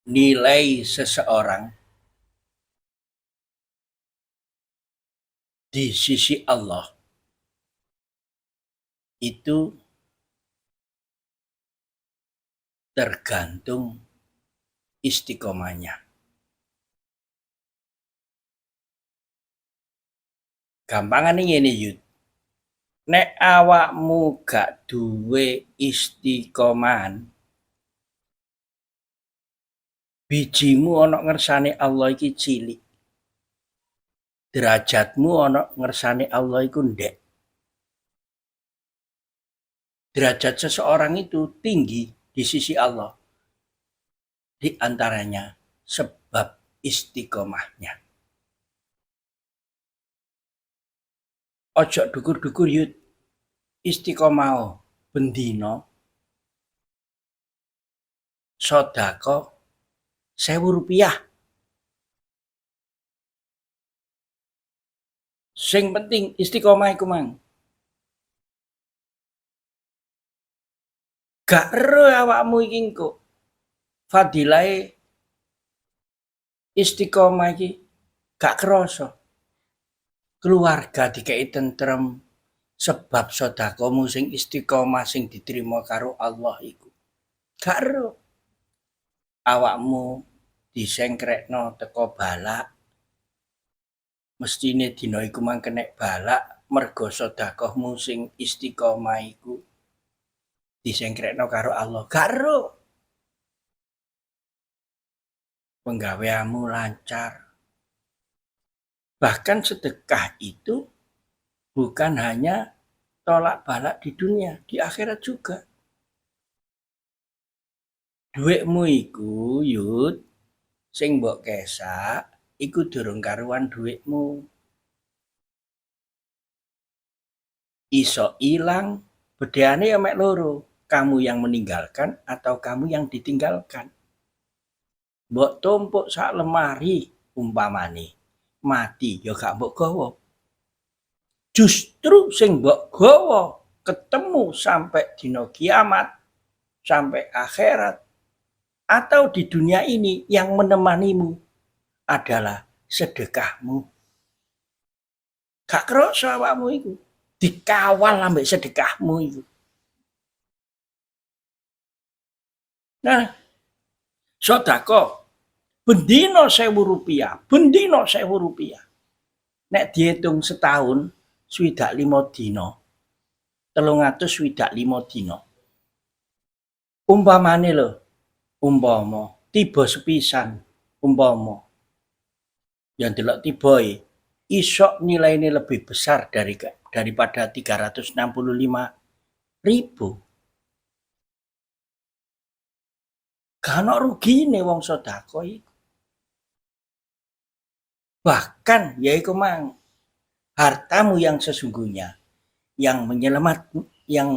nilai seseorang di sisi Allah itu tergantung istiqomahnya. Gampangane ngene Yud. Nek awakmu gak duwe istiqomahan, bijimu ana ngersane Allah iki cilik. Derajatmu ana ngersane Allah iku ndek. Derajat seseorang itu tinggi di sisi Allah. Di antaranya sebab istiqomahnya. Ojo dukur-dukur Yud. Istiqomah bendino sodako Rp1.000. Sing penting istiqomah iku mang. Gak ero awakmu iki engko. Fadilahe istiqomah iki gak kerasa. Keluarga dikei tentrem sebab sedekahmu sing istiqomah sing diterima karo Allah iku. Gak ero. Awakmu disengkrekno teko balak. Mestine dina iku mang kenek balak mergo sedekahmu sing istiqomah iku disengkrekno karo Allah. Gak ero. Penggaweanmu lancar. Bahkan sedekah itu bukan hanya tolak balak di dunia, di akhirat juga. Duitmu iku Yud sing mbok kesak iku durung karuan duitmu. Iso ilang, bedane ya mek loro. Kamu yang meninggalkan atau kamu yang ditinggalkan. Mbok tumpuk sak lemari umpamane. Mati ya gak mbok gawa. Justru sing mbok gawa ketemu sampai dina kiamat, sampai akhirat, atau di dunia ini yang menemanimu adalah sedekahmu. Gak kerasa awakmu itu. Dikawal ambek sedekahmu itu. Nah, sedekah bendino Rp1.000, bendino Rp1.000. Nek dihitung setahun, 25 dino. 325 dino. Umpamane lho, umpama tiba sepisan, umpama yang delok tibae isok nilainya lebih besar daripada 365.000. Gak rugine wong sedekah iku. Bahkan yaiku mang hartamu yang sesungguhnya yang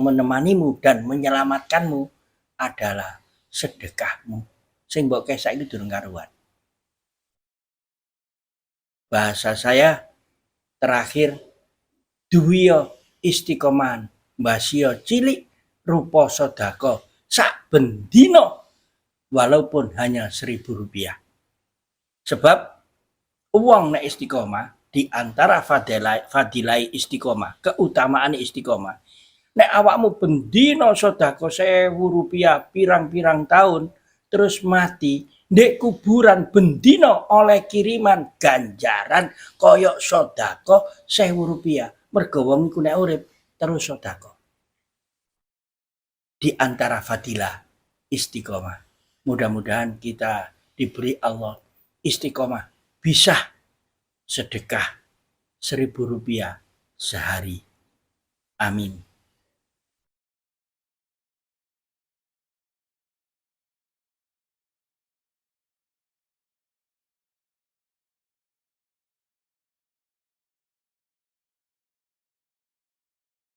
menemanimu dan menyelamatkanmu adalah sedekahmu. Sing mbok kesak iki durung karuan. Bahasa saya terakhir duwiya istiqomahan mbasya cilik rupa sedekah saben dina walaupun hanya Rp1.000. Sebab uang nek istiqomah di antara fadilai istiqomah, keutamaan istiqomah. Nek awakmu bendino sedekah Rp1.000 pirang-pirang tahun terus mati, ndek kuburan bendino oleh kiriman ganjaran koyok sedekah Rp1.000. Mergo wong iku nek urip terus sedekah. Di antara fadilah istiqomah. Mudah-mudahan kita diberi Allah istiqomah bisa sedekah Rp1.000 sehari. Amin.